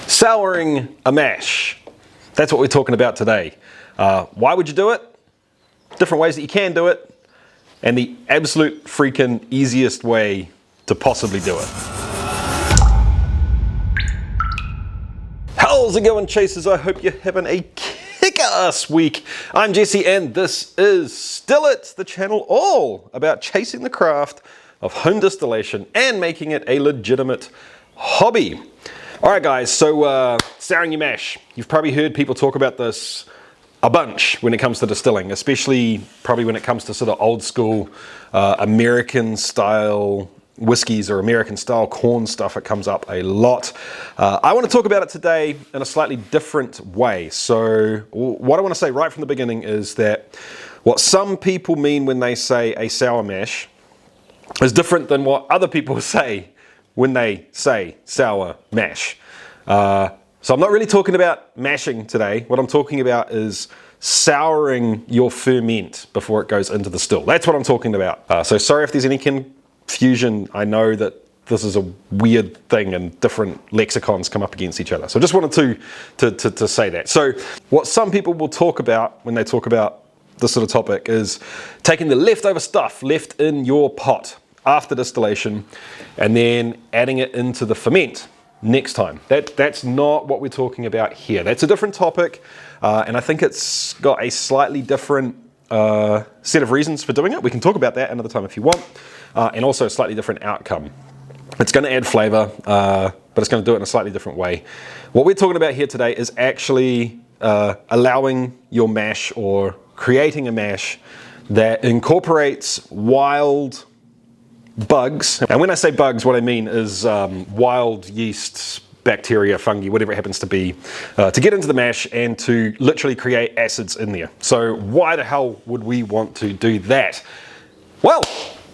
Souring a mash. That's what we're talking about today. Why would you do it? Different ways that you can do it, and the absolute freaking easiest way to possibly do it. How's it going, chasers? I hope you're having a kick-ass week. I'm Jesse, and this is Still It, the channel all about chasing the craft of home distillation and making it a legitimate hobby. All right, guys, so souring your mash. You've probably heard people talk about this a bunch when it comes to distilling, especially probably when it comes to sort of old school American style whiskeys or American style corn stuff. It comes up a lot. I want to talk about it today in a slightly different way. So what I want to say right from the beginning is that what some people mean when they say a sour mash is different than what other people say when they say sour mash. So I'm not really talking about mashing today. What I'm talking about is souring your ferment before it goes into the still. That's what I'm talking about. So sorry if there's any confusion. I know that this is a weird thing and different lexicons come up against each other. So I just wanted to say that. So what some people will talk about when they talk about this sort of topic is taking the leftover stuff left in your pot after distillation and then adding it into the ferment next time. That's not what we're talking about here. That's a different topic, and I think it's got a slightly different set of reasons for doing it. We can talk about that another time if you want, and also a slightly different outcome. It's going to add flavor, but it's going to do it in a slightly different way. What we're talking about here today is actually allowing your mash or creating a mash that incorporates wild bugs. And when I say bugs, what I mean is wild yeast, bacteria, fungi, whatever it happens to be, to get into the mash and to literally create acids in there. So why the hell would we want to do that? Well,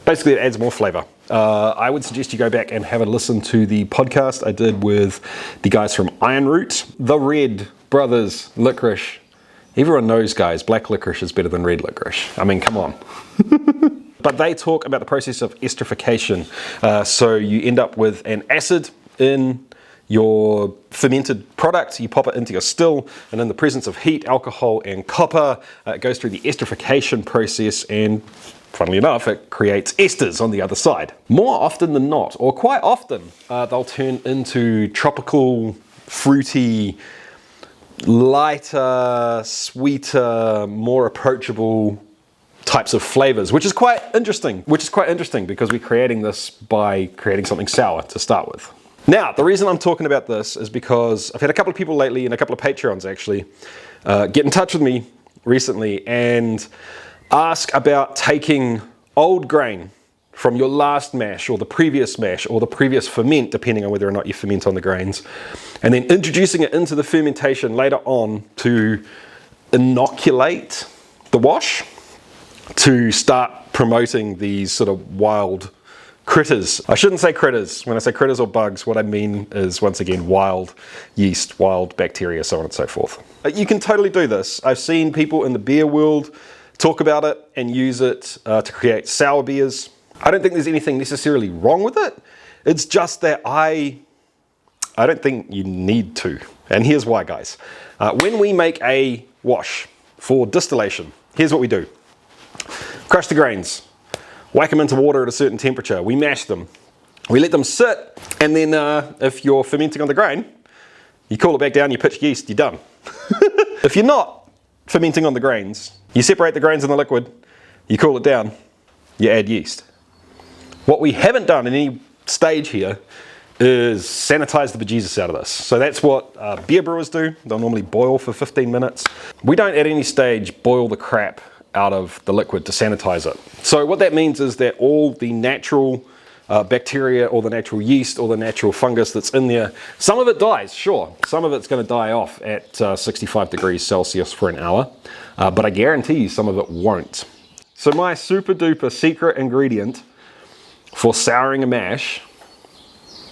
basically it adds more flavor. I would suggest you go back and have a listen to the podcast I did with the guys from Iron Root, the Red Brothers licorice. Everyone knows, guys, black licorice is better than red licorice. I mean, come on. But they talk about the process of esterification. So you end up with an acid in your fermented product, you pop it into your still, and in the presence of heat, alcohol, and copper, it goes through the esterification process, and funnily enough, it creates esters on the other side. More often than not, or quite often, they'll turn into tropical, fruity, lighter, sweeter, more approachable types of flavors, which is quite interesting because we're creating this by creating something sour to start with. Now, the reason I'm talking about this is because I've had a couple of people lately, and a couple of Patreons actually, get in touch with me recently and ask about taking old grain from your last mash or the previous ferment, depending on whether or not you ferment on the grains, and then introducing it into the fermentation later on to inoculate the wash, to start promoting these sort of wild critters. I shouldn't say critters. When I say critters or bugs, what I mean is, once again, wild yeast, wild bacteria, so on and so forth. You can totally do this. I've seen people in the beer world talk about it and use it to create sour beers. I don't think there's anything necessarily wrong with it. It's just that I don't think you need to. And here's why, guys. When we make a wash for distillation, here's what we do. Crush the grains, whack them into water at a certain temperature, we mash them, we let them sit, and then if you're fermenting on the grain, you cool it back down, you pitch yeast, you're done. If you're not fermenting on the grains, you separate the grains in the liquid, you cool it down, you add yeast. What we haven't done in any stage here is sanitize the bejesus out of this. So that's what beer brewers do. They'll normally boil for 15 minutes. We don't at any stage boil the crap out of the liquid to sanitize it. So what that means is that all the natural bacteria or the natural yeast or the natural fungus that's in there, some of it dies, sure. Some of it's going to die off at 65 degrees Celsius for an hour, but I guarantee you some of it won't. So my super duper secret ingredient for souring a mash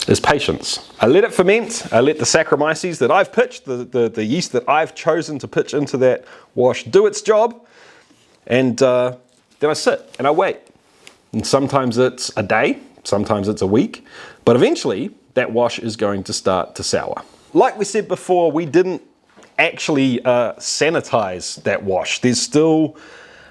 is patience. I let it ferment, I let the Saccharomyces that I've pitched, the yeast that I've chosen to pitch into that wash, do its job, and then I sit and I wait. And sometimes it's a day, sometimes it's a week, but eventually that wash is going to start to sour. like we said before, we didn't actually sanitize that wash. There's still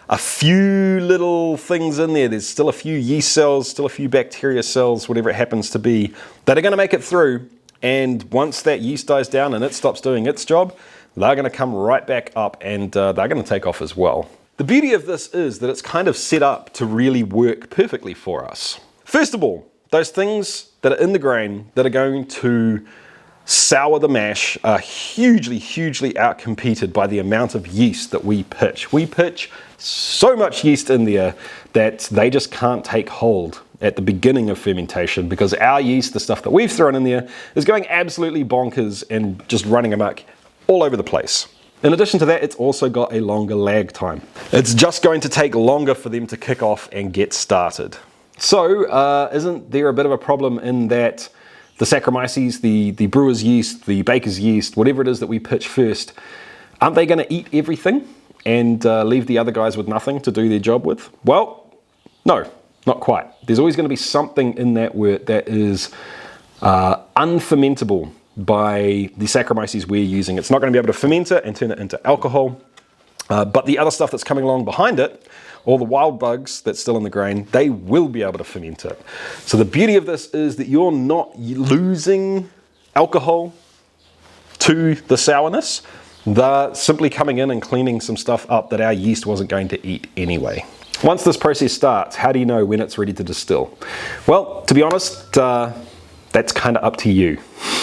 a few little things in there. There's still a few yeast cells, still a few bacteria cells, whatever it happens to be, that are going to make it through. And once that yeast dies down and it stops doing its job, they're going to come right back up and they're going to take off as well. The beauty of this is that it's kind of set up to really work perfectly for us. First of all, those things that are in the grain that are going to sour the mash are hugely, hugely outcompeted by the amount of yeast that we pitch. We pitch so much yeast in there that they just can't take hold at the beginning of fermentation, because our yeast, the stuff that we've thrown in there, is going absolutely bonkers and just running amok all over the place. In addition to that, it's also got a longer lag time. It's just going to take longer for them to kick off and get started. So isn't there a bit of a problem in that the Saccharomyces, the brewer's yeast, the baker's yeast, whatever it is that we pitch first, aren't they going to eat everything and leave the other guys with nothing to do their job with? Well, no, not quite. There's always going to be something in that wort that is unfermentable by the Saccharomyces we're using. It's not going to be able to ferment it and turn it into alcohol, but the other stuff that's coming along behind it, all the wild bugs that's still in the grain, they will be able to ferment it. So the beauty of this is that you're not losing alcohol to the sourness. They're simply coming in and cleaning some stuff up that our yeast wasn't going to eat anyway. Once this process starts, how do you know when it's ready to distill? Well, to be honest, that's kind of up to you.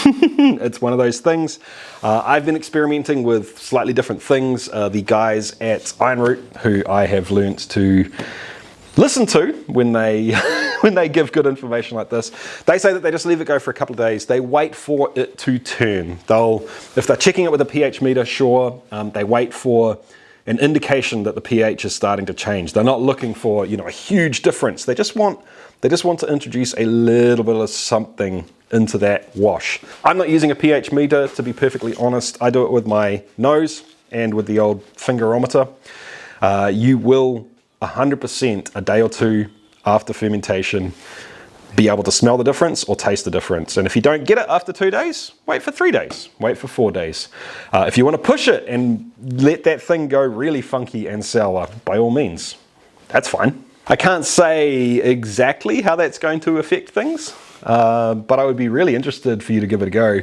It's one of those things. I've been experimenting with slightly different things. The guys at Ironroot, who I have learnt to listen to when they when they give good information like this, they say that they just leave it go for a couple of days. They wait for it to turn. If they're checking it with a pH meter, sure, they wait for an indication that the pH is starting to change. They're not looking for, a huge difference. They just want to introduce a little bit of something into that wash. I'm not using a pH meter, to be perfectly honest. I do it with my nose and with the old fingerometer. You will 100% a day or two after fermentation be able to smell the difference or taste the difference. And if you don't get it after 2 days, wait for 3 days, wait for 4 days. If you want to push it and let that thing go really funky and sour, by all means, that's fine. I can't say exactly how that's going to affect things, but I would be really interested for you to give it a go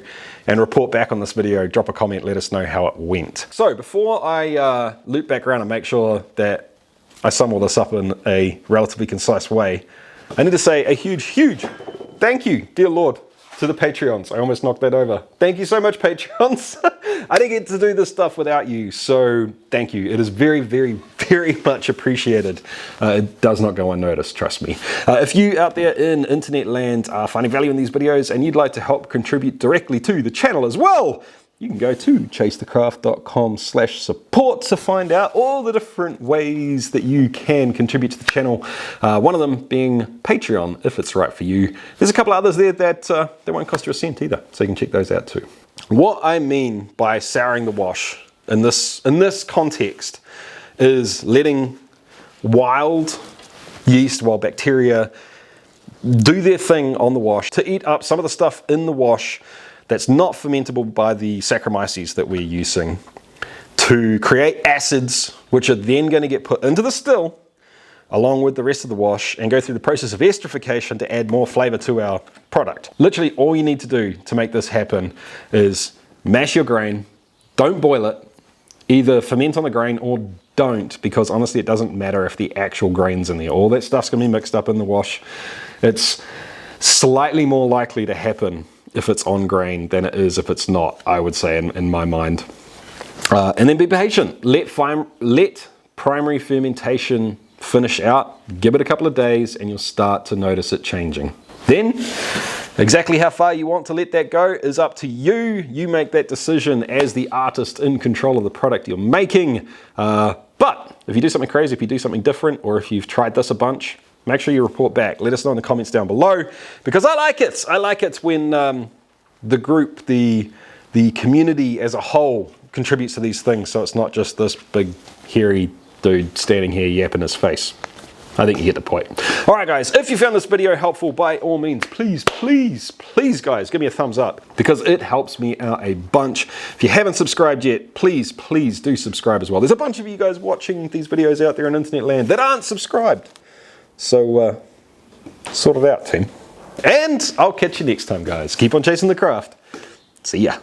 and report back on this video. Drop a comment, let us know how it went. So before I loop back around and make sure that I sum all this up in a relatively concise way, I need to say a huge, huge thank you, dear Lord, to the Patreons. I almost knocked that over. Thank you so much, Patreons. I didn't get to do this stuff without you, so thank you. It is very, very, very much appreciated. It does not go unnoticed, trust me. If you out there in internet land are finding value in these videos and you'd like to help contribute directly to the channel as well, you can go to chasethecraft.com/support to find out all the different ways that you can contribute to the channel. One of them being Patreon, if it's right for you. There's a couple others there that won't cost you a cent either, so you can check those out too. What I mean by souring the wash in this context is letting wild yeast, wild bacteria do their thing on the wash to eat up some of the stuff in the wash that's not fermentable by the Saccharomyces that we're using, to create acids which are then going to get put into the still along with the rest of the wash and go through the process of esterification to add more flavor to our product. Literally all you need to do to make this happen is mash your grain, don't boil it, either ferment on the grain or don't, because honestly it doesn't matter if the actual grain's in there. All that stuff's going to be mixed up in the wash. It's slightly more likely to happen if it's on grain than it is if it's not, I would say, in my mind. And then be patient. Let primary fermentation finish out, give it a couple of days, and you'll start to notice it changing. Then, exactly how far you want to let that go is up to you. You make that decision as the artist in control of the product you're making. But if you do something crazy, if you do something different, or if you've tried this a bunch, make sure you report back. Let us know in the comments down below, because I like it. I like it when the group, the community as a whole contributes to these things, so it's not just this big hairy dude standing here yapping his face. I think you get the point. All right, guys, if you found this video helpful, by all means, please, please, please, guys, give me a thumbs up because it helps me out a bunch. If you haven't subscribed yet, please, please do subscribe as well. There's a bunch of you guys watching these videos out there in internet land that aren't subscribed. So, sort it out, team. And I'll catch you next time, guys. Keep on chasing the craft. See ya.